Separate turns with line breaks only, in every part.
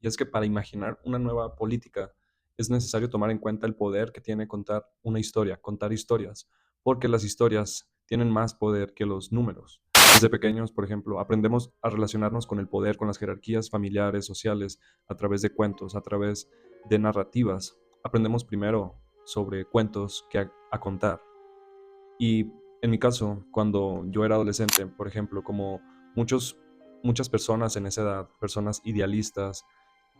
y es que para imaginar una nueva política es necesario tomar en cuenta el poder que tiene contar una historia, contar historias, porque las historias tienen más poder que los números. Desde pequeños, por ejemplo, aprendemos a relacionarnos con el poder, con las jerarquías familiares, sociales, a través de cuentos, a través de narrativas. Aprendemos primero sobre cuentos que a contar. Y en mi caso, cuando yo era adolescente, por ejemplo, como muchos, muchas personas en esa edad, personas idealistas,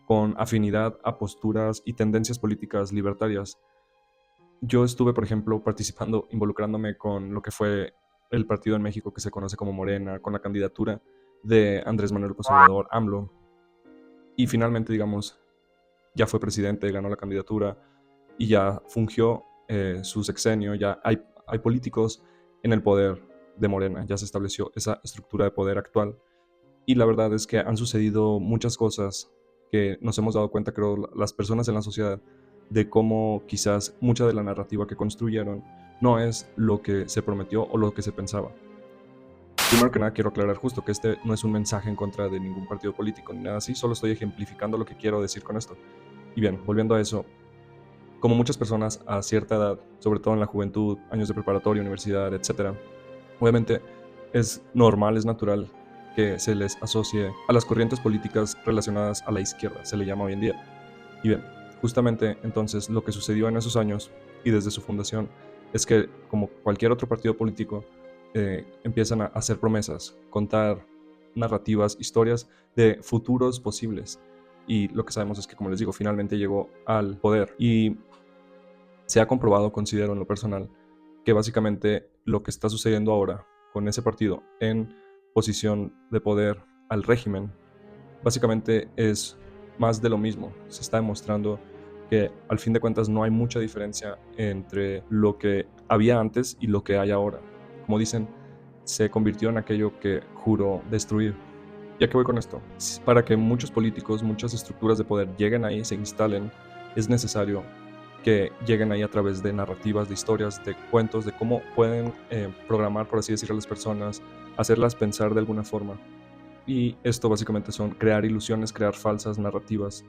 con afinidad a posturas y tendencias políticas libertarias, yo estuve, por ejemplo, participando, involucrándome con lo que fue el partido en México que se conoce como Morena, con la candidatura de Andrés Manuel López Obrador, AMLO, y finalmente, digamos, ya fue presidente, ganó la candidatura y ya fungió su sexenio, ya hay políticos en el poder de Morena, ya se estableció esa estructura de poder actual y la verdad es que han sucedido muchas cosas que nos hemos dado cuenta, creo, las personas en la sociedad, de cómo quizás mucha de la narrativa que construyeron no es lo que se prometió o lo que se pensaba. Primero que nada, quiero aclarar justo que este no es un mensaje en contra de ningún partido político ni nada así, solo estoy ejemplificando lo que quiero decir con esto. Y bien, volviendo a eso, como muchas personas a cierta edad, sobre todo en la juventud, años de preparatoria, universidad, etcétera, obviamente es normal, es natural que se les asocie a las corrientes políticas relacionadas a la izquierda, se le llama hoy en día. Y bien, justamente entonces lo que sucedió en esos años y desde su fundación es que, como cualquier otro partido político, empiezan a hacer promesas, contar narrativas, historias de futuros posibles. Y lo que sabemos es que, como les digo, finalmente llegó al poder. Y se ha comprobado, considero en lo personal, que básicamente lo que está sucediendo ahora con ese partido en posición de poder al régimen, básicamente es más de lo mismo. Se está demostrando que al fin de cuentas no hay mucha diferencia entre lo que había antes y lo que hay ahora. Como dicen, se convirtió en aquello que juró destruir. ¿Ya qué voy con esto? Para que muchos políticos, muchas estructuras de poder lleguen ahí, se instalen, es necesario que lleguen ahí a través de narrativas, de historias, de cuentos, de cómo pueden programar, por así decirlo, a las personas, hacerlas pensar de alguna forma. Y esto básicamente son crear ilusiones, crear falsas narrativas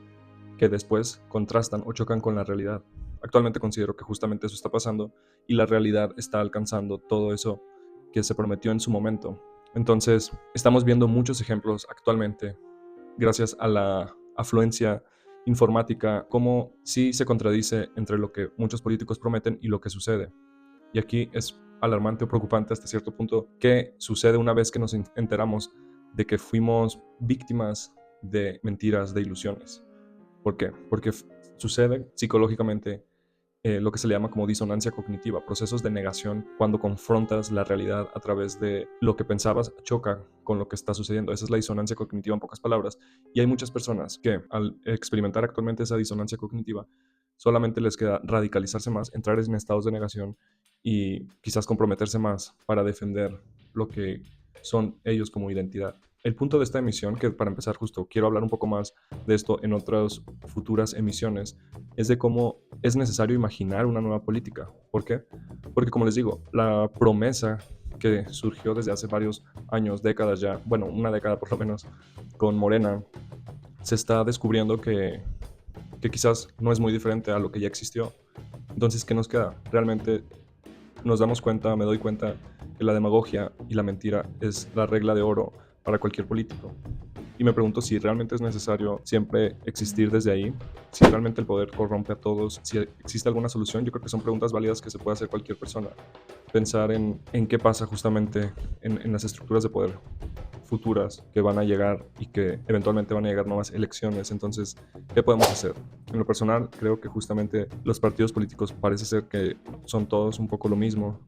que después contrastan o chocan con la realidad. Actualmente considero que justamente eso está pasando y la realidad está alcanzando todo eso que se prometió en su momento. Entonces, estamos viendo muchos ejemplos actualmente, gracias a la afluencia informática, cómo sí se contradice entre lo que muchos políticos prometen y lo que sucede. Y aquí es alarmante o preocupante hasta cierto punto qué sucede una vez que nos enteramos de que fuimos víctimas de mentiras, de ilusiones. ¿Por qué? Porque sucede psicológicamente lo que se le llama como disonancia cognitiva, procesos de negación cuando confrontas la realidad a través de lo que pensabas choca con lo que está sucediendo. Esa es la disonancia cognitiva en pocas palabras. Y hay muchas personas que al experimentar actualmente esa disonancia cognitiva solamente les queda radicalizarse más, entrar en estados de negación y quizás comprometerse más para defender lo que son ellos como identidad. El punto de esta emisión, que para empezar justo quiero hablar un poco más de esto en otras futuras emisiones, es de cómo es necesario imaginar una nueva política. ¿Por qué? Porque como les digo, la promesa que surgió desde hace varios años, décadas ya, bueno, una década por lo menos, con Morena, se está descubriendo que quizás no es muy diferente a lo que ya existió. Entonces, ¿qué nos queda? Realmente nos damos cuenta, me doy cuenta, que la demagogia y la mentira es la regla de oro para cualquier político. Y me pregunto si realmente es necesario siempre existir desde ahí, si realmente el poder corrompe a todos, si existe alguna solución. Yo creo que son preguntas válidas que se puede hacer cualquier persona. Pensar en qué pasa justamente en las estructuras de poder futuras que van a llegar y que eventualmente van a llegar nuevas elecciones. Entonces, ¿qué podemos hacer? En lo personal, creo que justamente los partidos políticos parece ser que son todos un poco lo mismo,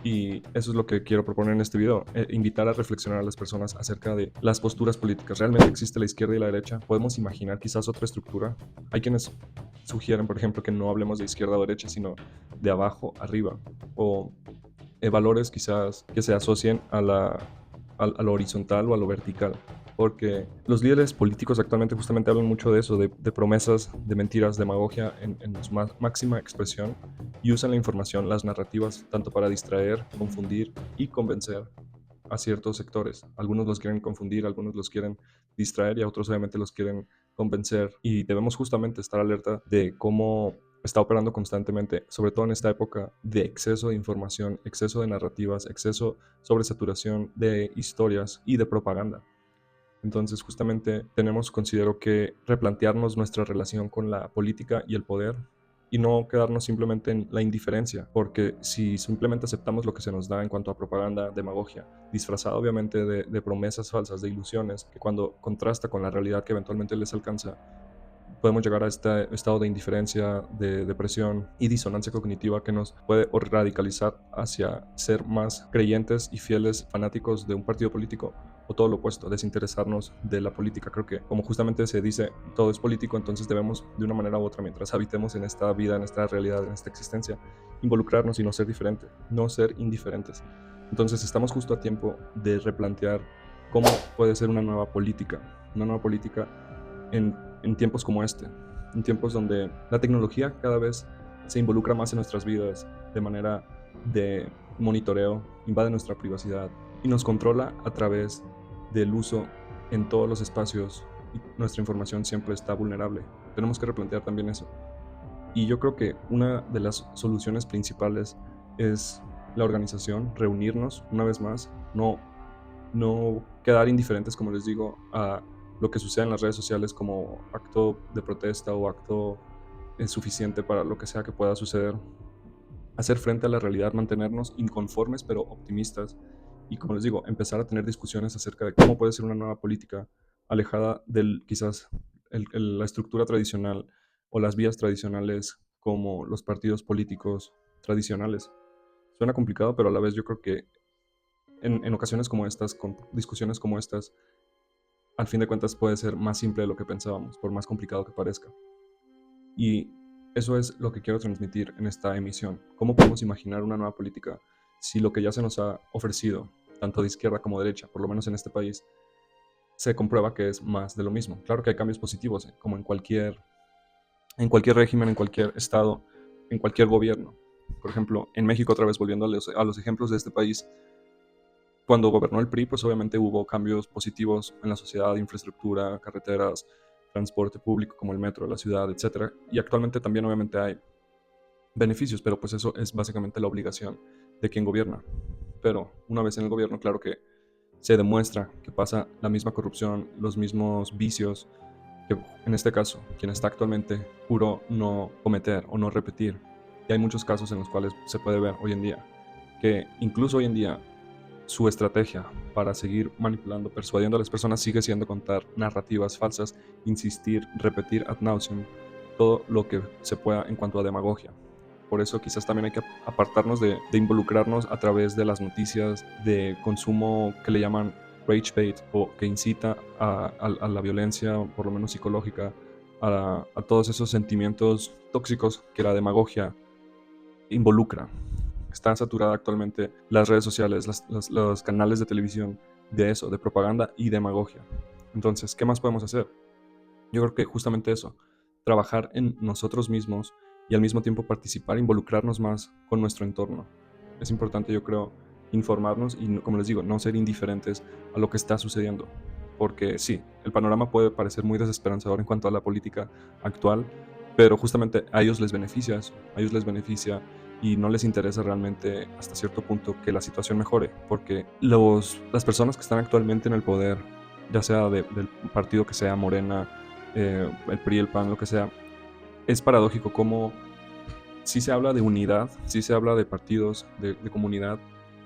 y eso es lo que quiero proponer en este video, invitar a reflexionar a las personas acerca de las posturas políticas. ¿Realmente existe la izquierda y la derecha? ¿Podemos imaginar quizás otra estructura? Hay quienes sugieren, por ejemplo, que no hablemos de izquierda o derecha, sino de abajo arriba, o valores quizás que se asocien a lo horizontal o a lo vertical. Porque los líderes políticos actualmente justamente hablan mucho de eso, de promesas, de mentiras, demagogia en su máxima expresión, y usan la información, las narrativas, tanto para distraer, confundir y convencer a ciertos sectores. Algunos los quieren confundir, algunos los quieren distraer y a otros obviamente los quieren convencer y debemos justamente estar alerta de cómo está operando constantemente, sobre todo en esta época de exceso de información, exceso de narrativas, exceso sobre saturación de historias y de propaganda. Entonces, justamente considero que replantearnos nuestra relación con la política y el poder y no quedarnos simplemente en la indiferencia, porque si simplemente aceptamos lo que se nos da en cuanto a propaganda, demagogia, disfrazada obviamente de promesas falsas, de ilusiones, que cuando contrasta con la realidad que eventualmente les alcanza, podemos llegar a este estado de indiferencia, de depresión y disonancia cognitiva que nos puede radicalizar hacia ser más creyentes y fieles fanáticos de un partido político, o todo lo opuesto, desinteresarnos de la política. Creo que como justamente se dice, todo es político, entonces debemos de una manera u otra, mientras habitemos en esta vida, en esta realidad, en esta existencia, involucrarnos y no ser diferentes, no ser indiferentes. Entonces estamos justo a tiempo de replantear cómo puede ser una nueva política en tiempos como este, en tiempos donde la tecnología cada vez se involucra más en nuestras vidas de manera de monitoreo, invade nuestra privacidad y nos controla a través del uso en todos los espacios, y nuestra información siempre está vulnerable. Tenemos que replantear también eso. Y yo creo que una de las soluciones principales es la organización, reunirnos una vez más, no quedar indiferentes, como les digo, a lo que sucede en las redes sociales como acto de protesta o acto suficiente para lo que sea que pueda suceder. Hacer frente a la realidad, mantenernos inconformes pero optimistas y, como les digo, empezar a tener discusiones acerca de cómo puede ser una nueva política alejada del quizás la estructura tradicional o las vías tradicionales como los partidos políticos tradicionales. Suena complicado, pero a la vez yo creo que en ocasiones como estas, con discusiones como estas, al fin de cuentas puede ser más simple de lo que pensábamos, por más complicado que parezca. Y eso es lo que quiero transmitir en esta emisión. ¿Cómo podemos imaginar una nueva política si lo que ya se nos ha ofrecido, tanto de izquierda como de derecha, por lo menos en este país, se comprueba que es más de lo mismo? Claro que hay cambios positivos, como en cualquier régimen, en cualquier estado, en cualquier gobierno. Por ejemplo, en México, otra vez volviendo a los ejemplos de este país, cuando gobernó el PRI, pues obviamente hubo cambios positivos en la sociedad, infraestructura, carreteras, transporte público como el metro de la ciudad, etcétera. Y actualmente también obviamente hay beneficios, pero pues eso es básicamente la obligación de quien gobierna. Pero una vez en el gobierno, claro que se demuestra que pasa la misma corrupción, los mismos vicios, que en este caso, quien está actualmente juró no cometer o no repetir. Y hay muchos casos en los cuales se puede ver hoy en día que incluso hoy en día su estrategia para seguir manipulando, persuadiendo a las personas sigue siendo contar narrativas falsas, insistir, repetir ad nauseum todo lo que se pueda en cuanto a demagogia. Por eso quizás también hay que apartarnos de involucrarnos a través de las noticias de consumo que le llaman rage bait o que incita a la violencia, por lo menos psicológica, a todos esos sentimientos tóxicos que la demagogia involucra. Están saturadas actualmente las redes sociales, los canales de televisión de eso, de propaganda y demagogia. Entonces, ¿qué más podemos hacer? Yo creo que justamente eso, trabajar en nosotros mismos y al mismo tiempo participar, involucrarnos más con nuestro entorno. Es importante, yo creo, informarnos y, como les digo, no ser indiferentes a lo que está sucediendo. Porque sí, el panorama puede parecer muy desesperanzador en cuanto a la política actual, pero justamente a ellos les beneficia eso, a ellos les beneficia y no les interesa realmente hasta cierto punto que la situación mejore, porque las personas que están actualmente en el poder, ya sea del partido que sea, Morena, el PRI, el PAN, lo que sea, es paradójico cómo sí se habla de unidad, sí se habla de partidos, de comunidad,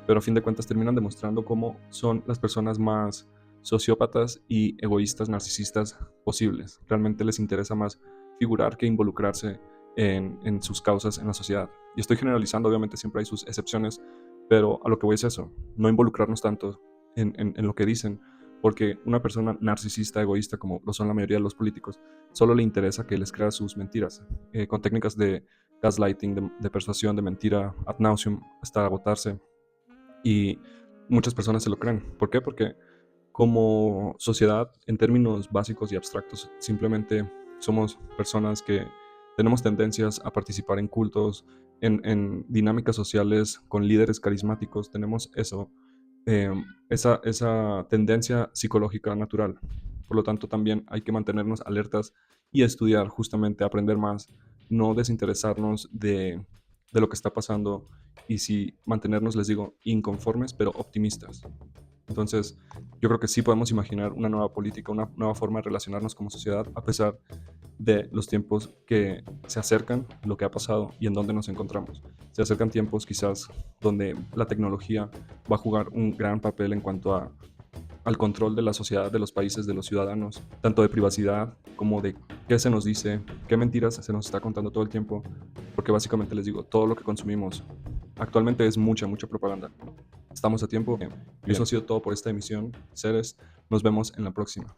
pero a fin de cuentas terminan demostrando cómo son las personas más sociópatas y egoístas, narcisistas posibles. Realmente les interesa más figurar que involucrarse en sus causas en la sociedad. Y estoy generalizando, obviamente siempre hay sus excepciones, pero a lo que voy es eso, no involucrarnos tanto en lo que dicen, porque una persona narcisista, egoísta, como lo son la mayoría de los políticos, solo le interesa que les crea sus mentiras, con técnicas de gaslighting, de persuasión, de mentira, ad nauseum, hasta agotarse. Y muchas personas se lo creen. ¿Por qué? Porque como sociedad, en términos básicos y abstractos, simplemente somos personas que tenemos tendencias a participar en cultos, en dinámicas sociales con líderes carismáticos. Tenemos eso, esa tendencia psicológica natural. Por lo tanto, también hay que mantenernos alertas y estudiar, justamente aprender más, no desinteresarnos de lo que está pasando y sí mantenernos, les digo, inconformes, pero optimistas. Entonces, yo creo que sí podemos imaginar una nueva política, una nueva forma de relacionarnos como sociedad, a pesar de los tiempos que se acercan, lo que ha pasado y en dónde nos encontramos. Se acercan tiempos quizás donde la tecnología va a jugar un gran papel en cuanto al control de la sociedad, de los países, de los ciudadanos, tanto de privacidad como de qué se nos dice, qué mentiras se nos está contando todo el tiempo, porque básicamente les digo, todo lo que consumimos actualmente es mucha, mucha propaganda. Estamos a tiempo. Y eso ha sido todo por esta emisión. Seres, nos vemos en la próxima.